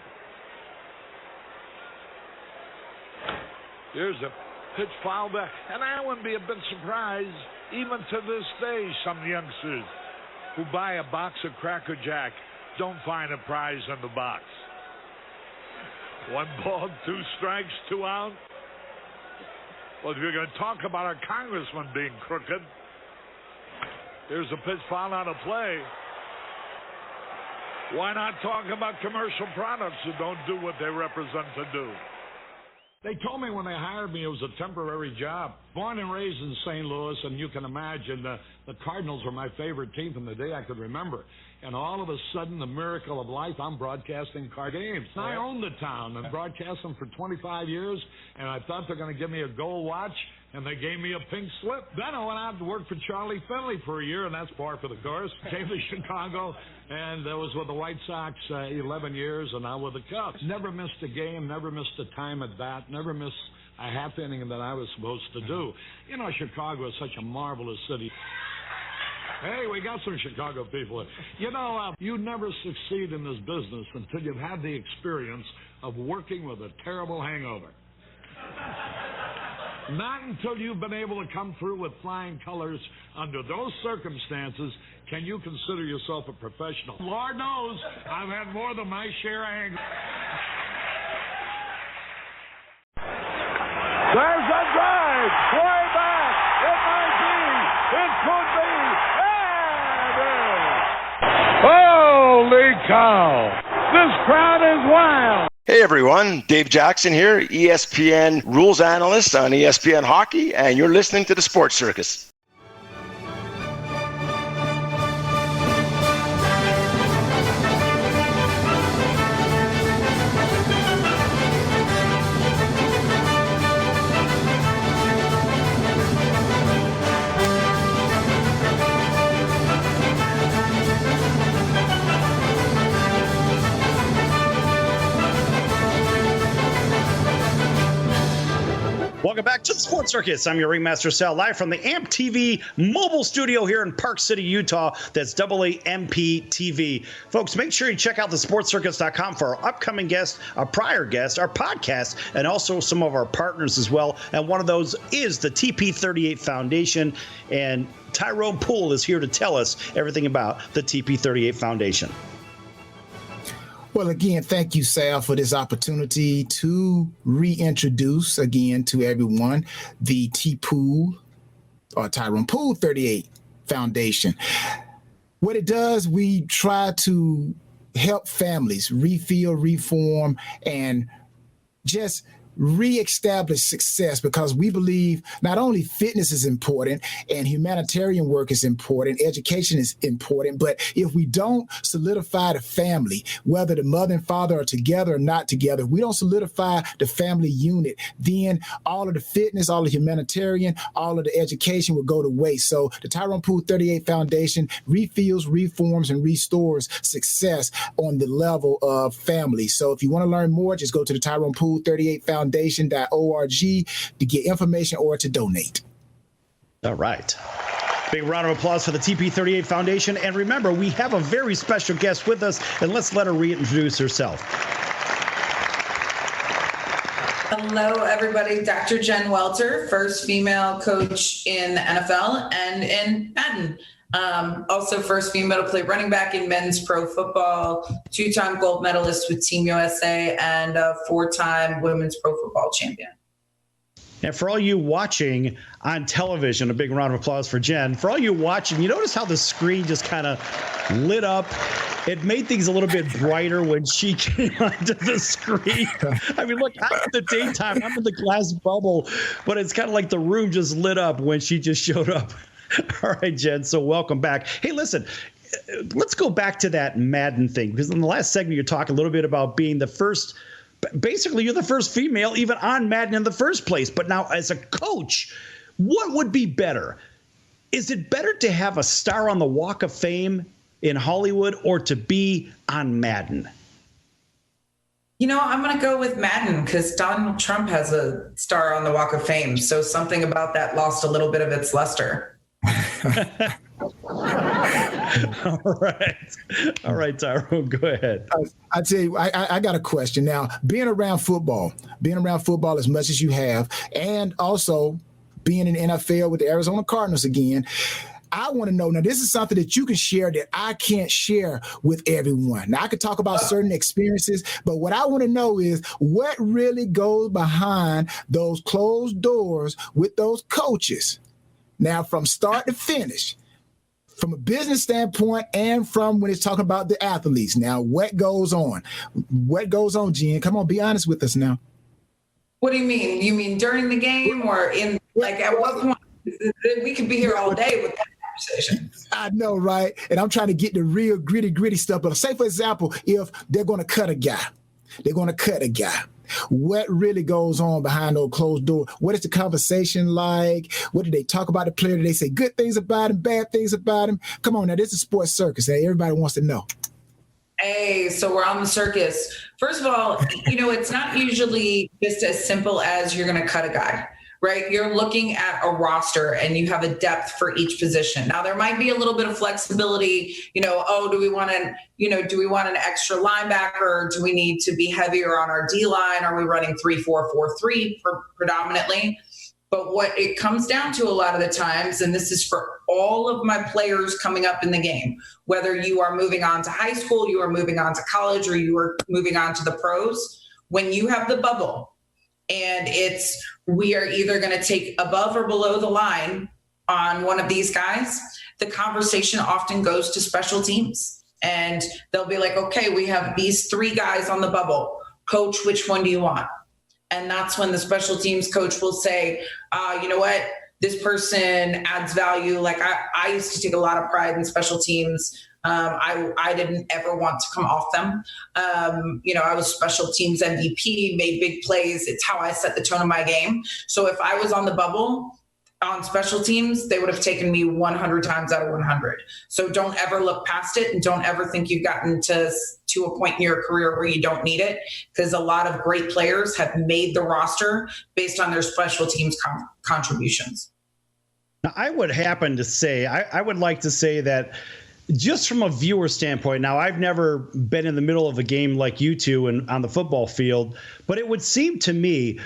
Here's a pitch foul back. And I wouldn't be a bit surprised, even to this day, some youngsters who buy a box of Cracker Jack don't find a prize in the box. One ball, two strikes, 2 out. Well, if you're going to talk about our congressman being crooked, here's a pitch foul out of play. Why not talk about commercial products that don't do what they represent to do? They told me when they hired me it was a temporary job. Born and raised in St. Louis, and you can imagine the Cardinals were my favorite team from the day I could remember. And all of a sudden, the miracle of life, I'm broadcasting Card games. And I own the town and broadcast them for 25 years, and I thought they're going to give me a gold watch, and they gave me a pink slip. Then I went out to work for Charlie Finley for a year, and that's par for the course. Came to Chicago, and I was with the White Sox 11 years, and now with the Cubs. Never missed a game, never missed a time at bat, never missed a half inning that I was supposed to do. You know, Chicago is such a marvelous city. Hey, we got some Chicago people. You know, you never succeed in this business until you've had the experience of working with a terrible hangover. Not until you've been able to come through with flying colors under those circumstances can you consider yourself a professional. Lord knows, I've had more than my share of hangovers. There's a drive. Way back. It might be. It could be. Holy cow! This crowd is wild! Hey everyone, Dave Jackson here, ESPN rules analyst on ESPN Hockey, and you're listening to the Sports Circus. Welcome back to the Sports Circus. I'm your Ringmaster Sal, live from the AMP TV mobile studio here in Park City, Utah. That's AAMP TV. Folks, make sure you check out thesportscircus.com for our upcoming guests, our prior guests, our podcast, and also some of our partners as well. And one of those is the TP38 Foundation. And Tyrone Poole is here to tell us everything about the TP38 Foundation. Well, again, thank you, Sal, for this opportunity to reintroduce again to everyone the Poole or Tyrone Poole 38 Foundation. What it does, we try to help families refill, reform, and just reestablish success, because we believe not only fitness is important and humanitarian work is important, education is important, but if we don't solidify the family, whether the mother and father are together or not together, we don't solidify the family unit, then all of the fitness, all of the humanitarian, all of the education will go to waste. So the Tyrone Poole 38 Foundation refills, reforms, and restores success on the level of family. So if you want to learn more, just go to the Tyrone Poole 38 Foundation.org to get information or to donate. All right. Big round of applause for the TP38 Foundation. And remember, we have a very special guest with us, and let's let her reintroduce herself. Hello, everybody. Dr. Jen Welter, first female coach in the NFL and in Madden. Also first female to play running back in men's pro football, 2-time gold medalist with Team USA, and a 4-time women's pro football champion. And for all you watching on television, a big round of applause for Jen. For all you watching, you notice how the screen just kind of lit up. It made things a little bit brighter when she came onto the screen. I mean, look, I'm in the daytime, I'm in the glass bubble, but it's kind of like the room just lit up when she just showed up. All right, Jen, so welcome back. Hey, listen, let's go back to that Madden thing, because in the last segment, you talked a little bit about being the first, basically you're the first female even on Madden in the first place. But now as a coach, what would be better? Is it better to have a star on the Walk of Fame in Hollywood or to be on Madden? You know, I'm going to go with Madden because Donald Trump has a star on the Walk of Fame. So something about that lost a little bit of its luster. All right, Tyrone, go ahead. I tell you, I got a question now. Being around football as much as you have, and also being in the NFL with the Arizona Cardinals again, I want to know, now this is something that you can share that I can't share with everyone. Now I could talk about certain experiences, but what I want to know is what really goes behind those closed doors with those coaches. Now, from start to finish, from a business standpoint and from when it's talking about the athletes. Now, what goes on? What goes on, Jen? Come on, be honest with us now. What do you mean? You mean during the game or in, like, at what point? We could be here all day with that conversation. I know, right? And I'm trying to get the real gritty stuff. But say, for example, if they're going to cut a guy, what really goes on behind those closed doors? What is the conversation like? What do they talk about the player? Do they say good things about him, bad things about him? Come on now, this is Sports Circus. Hey, everybody wants to know. Hey, so we're on the circus. First of all, you know, it's not usually just as simple as you're going to cut a guy, right? You're looking at a roster and you have a depth for each position. Now there might be a little bit of flexibility, you know, do we want an extra linebacker? Do we need to be heavier on our D line? Are we running 3-4-4-3 predominantly? But what it comes down to a lot of the times, and this is for all of my players coming up in the game, whether you are moving on to high school, you are moving on to college, or you are moving on to the pros, when you have the bubble and we are either going to take above or below the line on one of these guys, the conversation often goes to special teams. And they'll be like, okay, we have these 3 guys on the bubble. Coach, which one do you want? And that's when the special teams coach will say, you know what, this person adds value. Like I used to take a lot of pride in special teams. I didn't ever want to come off them. I was special teams MVP, made big plays. It's how I set the tone of my game. So if I was on the bubble, on special teams, they would have taken me 100 times out of 100. So don't ever look past it, and don't ever think you've gotten to a point in your career where you don't need it, because a lot of great players have made the roster based on their special teams contributions. Now, I would happen to say, I would like to say that just from a viewer standpoint, now I've never been in the middle of a game like you two and on the football field, but it would seem to me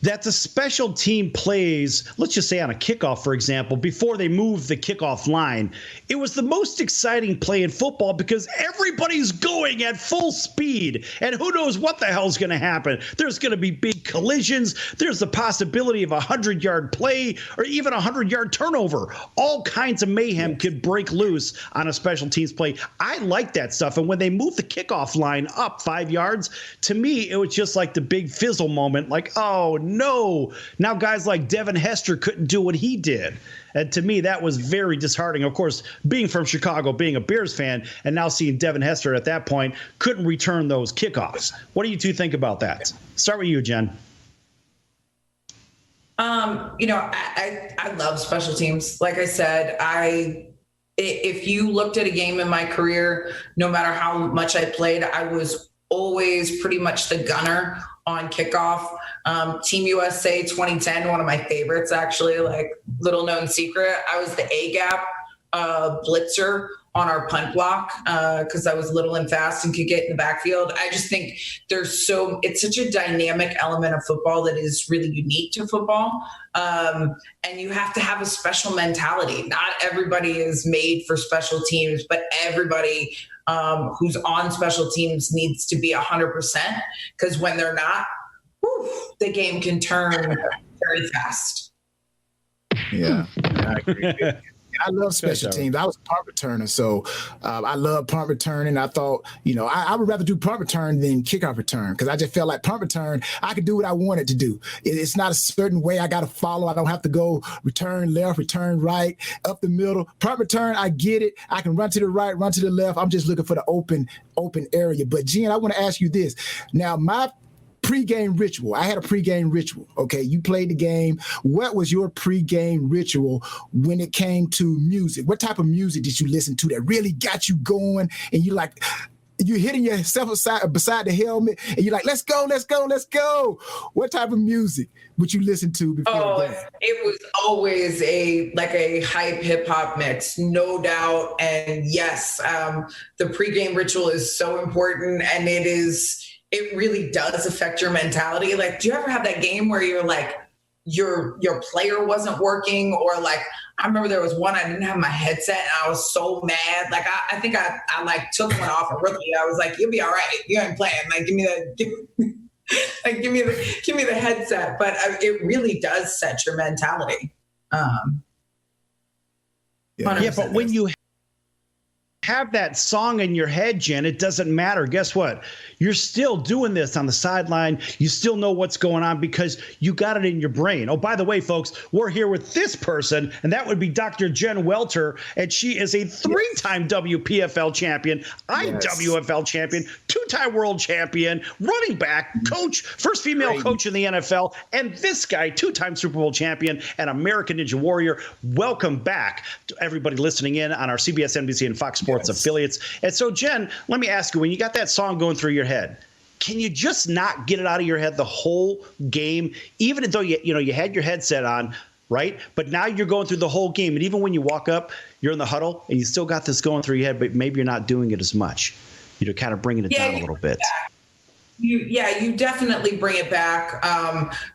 that the special team plays, let's just say on a kickoff, for example, before they move the kickoff line, it was the most exciting play in football because everybody's going at full speed, and who knows what the hell's going to happen. There's going to be big collisions. There's the possibility of a 100-yard play or even a 100-yard turnover. All kinds of mayhem could break loose on a special teams play. I like that stuff, and when they moved the kickoff line up 5 yards, to me, it was just like the big fizzle moment, like, oh, no. Now guys like Devin Hester couldn't do what he did. And to me, that was very disheartening. Of course, being from Chicago, being a Bears fan, and now seeing Devin Hester at that point couldn't return those kickoffs. What do you two think about that? Start with you, Jen. I love special teams. Like I said, if you looked at a game in my career, no matter how much I played, I was always pretty much the gunner on kickoff. Team USA 2010, one of my favorites, actually, like little known secret. I was the A-gap blitzer on our punt block because I was little and fast and could get in the backfield. I just think it's such a dynamic element of football that is really unique to football. And you have to have a special mentality. Not everybody is made for special teams, but everybody who's on special teams needs to be 100%, because when they're not, the game can turn very fast. Yeah, I agree. I love special teams. I was a punt returner, so I love punt returning. I thought, I would rather do punt return than kickoff return, because I just felt like punt return, I could do what I wanted to do. It's not a certain way I got to follow. I don't have to go return left, return right, up the middle. Punt return, I get it. I can run to the right, run to the left. I'm just looking for the open area. But Jen, I want to ask you this. Now, my pre-game ritual. I had a pre-game ritual. Okay, you played the game. What was your pre-game ritual when it came to music? What type of music did you listen to that really got you going? And you're hitting yourself beside the helmet, and you're like, let's go, let's go, let's go. What type of music would you listen to before the game? It was always a hype hip hop mix, no doubt. And yes, the pre-game ritual is so important, and it really does affect your mentality. Like, do you ever have that game where you're like, your player wasn't working, or like, I remember there was one, I didn't have my headset and I was so mad. Like, I think I took one off a rookie. I was like, you'll be all right. You ain't playing. Like, give me the headset. But it really does set your mentality. Yeah, but when you have that song in your head, Jen, it doesn't matter. Guess what? You're still doing this on the sideline. You still know what's going on because you got it in your brain. Oh, by the way, folks, we're here with this person, and that would be Dr. Jen Welter, and she is a three-time WPFL champion, IWFL champion, two-time world champion, running back, coach, first female coach in the NFL, and this guy, two-time Super Bowl champion and American Ninja Warrior. Welcome back to everybody listening in on our CBS, NBC, and Fox Sports affiliates. And so, Jen, let me ask you, when you got that song going through your head, can you just not get it out of your head the whole game, even though you had your headset on, right? But now you're going through the whole game, and even when you walk up, you're in the huddle, and you still got this going through your head, but maybe you're not doing it as much. You're kind of bringing it down a little bit. You definitely bring it back,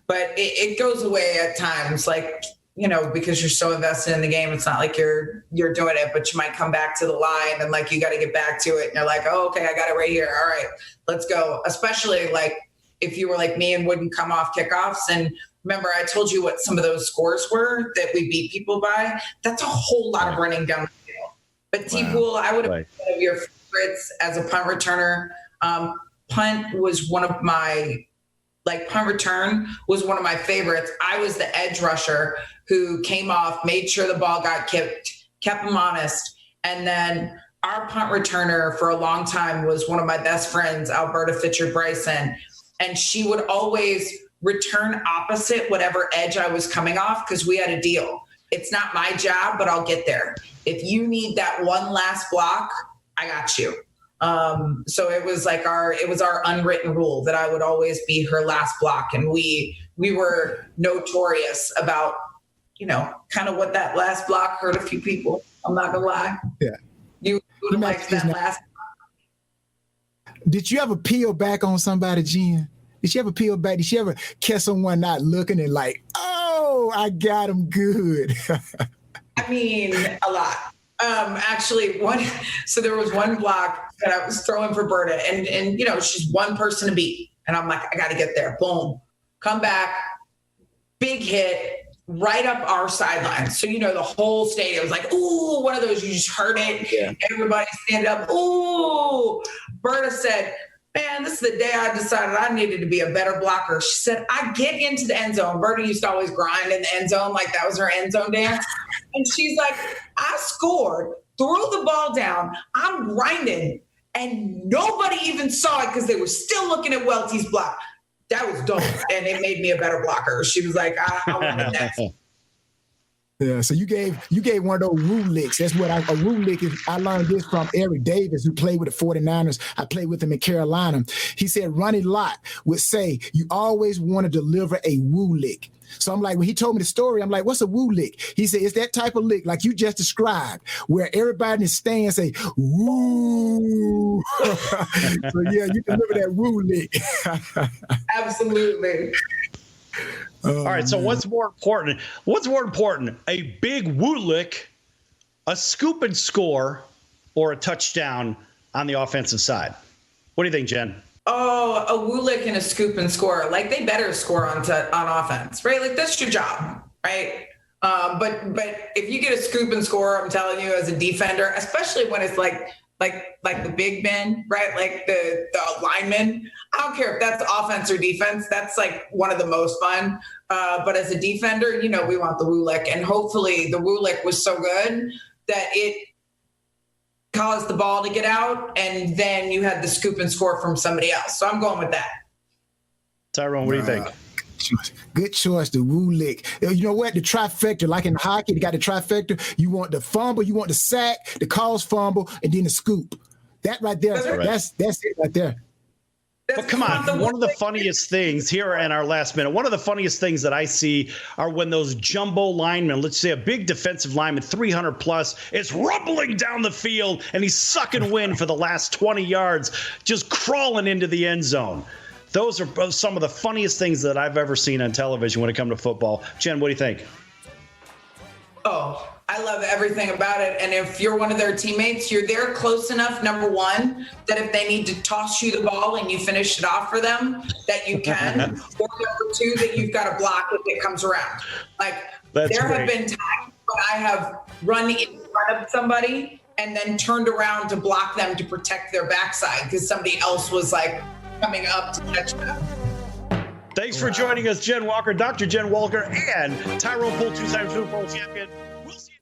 but it goes away at times, because you're so invested in the game. It's not like you're doing it, but you might come back to the line and you got to get back to it. And you're like, oh, okay, I got it right here. All right, let's go. Especially if you were like me and wouldn't come off kickoffs. And remember, I told you what some of those scores were that we beat people by. That's a whole lot of running down the field. But Poole, I would have been one of your favorites as a punt returner. Punt was one of my punt return was one of my favorites. I was the edge rusher who came off, made sure the ball got kept them honest. And then our punt returner for a long time was one of my best friends, Alberta Fitcher Bryson. And she would always return opposite whatever edge I was coming off because we had a deal. It's not my job, but I'll get there. If you need that one last block, I got you. So it was like our unwritten rule that I would always be her last block. And we were notorious about, kind of what that last block hurt a few people. I'm not gonna lie. Yeah. You would like that last block. Did you ever peel back on somebody, Jen? Did she ever peel back? Did she ever catch someone not looking and like, oh, I got him good? I mean, a lot. Actually, so there was one block that I was throwing for Berta, and she's one person to beat. And I'm like, I got to get there. Boom. Come back. Big hit right up our sideline. So, the whole stadium was like, ooh, one of those, you just heard it. Yeah. Everybody stand up. Ooh. Berta said, man, this is the day I decided I needed to be a better blocker. She said, I get into the end zone. Berta used to always grind in the end zone, like that was her end zone dance. And she's like, I scored, threw the ball down, I'm grinding, and nobody even saw it because they were still looking at Welty's block. That was dope, and it made me a better blocker. She was like, I want the next. Yeah, so you gave one of those rule licks. That's what a rule lick is. I learned this from Eric Davis, who played with the 49ers. I played with him in Carolina. He said Ronnie Lott would say, you always want to deliver a woo lick. So I'm like, when he told me the story, I'm like, what's a woo lick? He said, it's that type of lick like you just described, where everybody in the stands say, woo. So yeah, you deliver that woo lick. Absolutely. All right, so what's more important? A big woo lick, a scoop and score, or a touchdown on the offensive side? What do you think, Jen? Oh, a woo lick and a scoop and score. Like, they better score on offense, right? Like, that's your job, right? But if you get a scoop and score, I'm telling you, as a defender, especially when it's like the big men, right? Like the linemen. I don't care if that's offense or defense. That's like one of the most fun. But as a defender, we want the woo lick. And hopefully the woo lick was so good that it caused the ball to get out, and then you had the scoop and score from somebody else. So I'm going with that. Tyrone, what do you think? Good choice, the woo lick. You know what? The trifecta, like in hockey, you got the trifecta. You want the fumble, you want the sack, the cause fumble, and then the scoop. That right there, that's it right there. But come on, one of the funniest things here in our last minute, one of the funniest things that I see are when those jumbo linemen, let's say a big defensive lineman, 300 plus, is rumbling down the field and he's sucking wind for the last 20 yards, just crawling into the end zone. Those are some of the funniest things that I've ever seen on television when it comes to football. Jen, what do you think? Oh, I love everything about it. And if you're one of their teammates, you're there close enough, number one, that if they need to toss you the ball and you finish it off for them, that you can. Or number two, that you've got to block if it comes around. Like, there have been times when I have run in front of somebody and then turned around to block them to protect their backside because somebody else was like coming up to catch them. Thanks for joining us, Jen Walker, Dr. Jen Walker, and Tyrone Poole, two-time Super Bowl champion.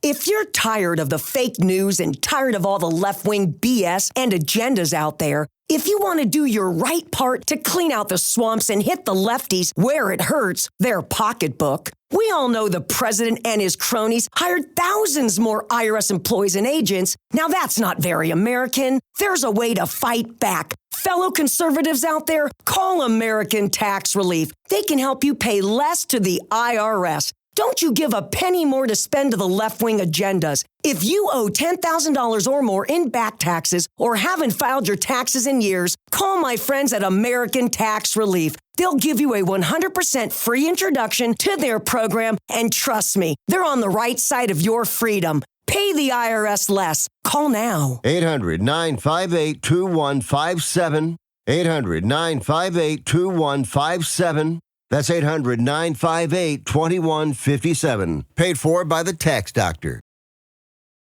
If you're tired of the fake news and tired of all the left-wing BS and agendas out there, if you want to do your right part to clean out the swamps and hit the lefties where it hurts, their pocketbook, we all know the president and his cronies hired thousands more IRS employees and agents. Now that's not very American. There's a way to fight back. Fellow conservatives out there, call American Tax Relief. They can help you pay less to the IRS. Don't you give a penny more to spend to the left-wing agendas. If you owe $10,000 or more in back taxes or haven't filed your taxes in years, call my friends at American Tax Relief. They'll give you a 100% free introduction to their program, and trust me, they're on the right side of your freedom. Pay the IRS less. Call now. 800-958-2157. 800-958-2157. That's 800-958-2157. Paid for by the Tax Doctor.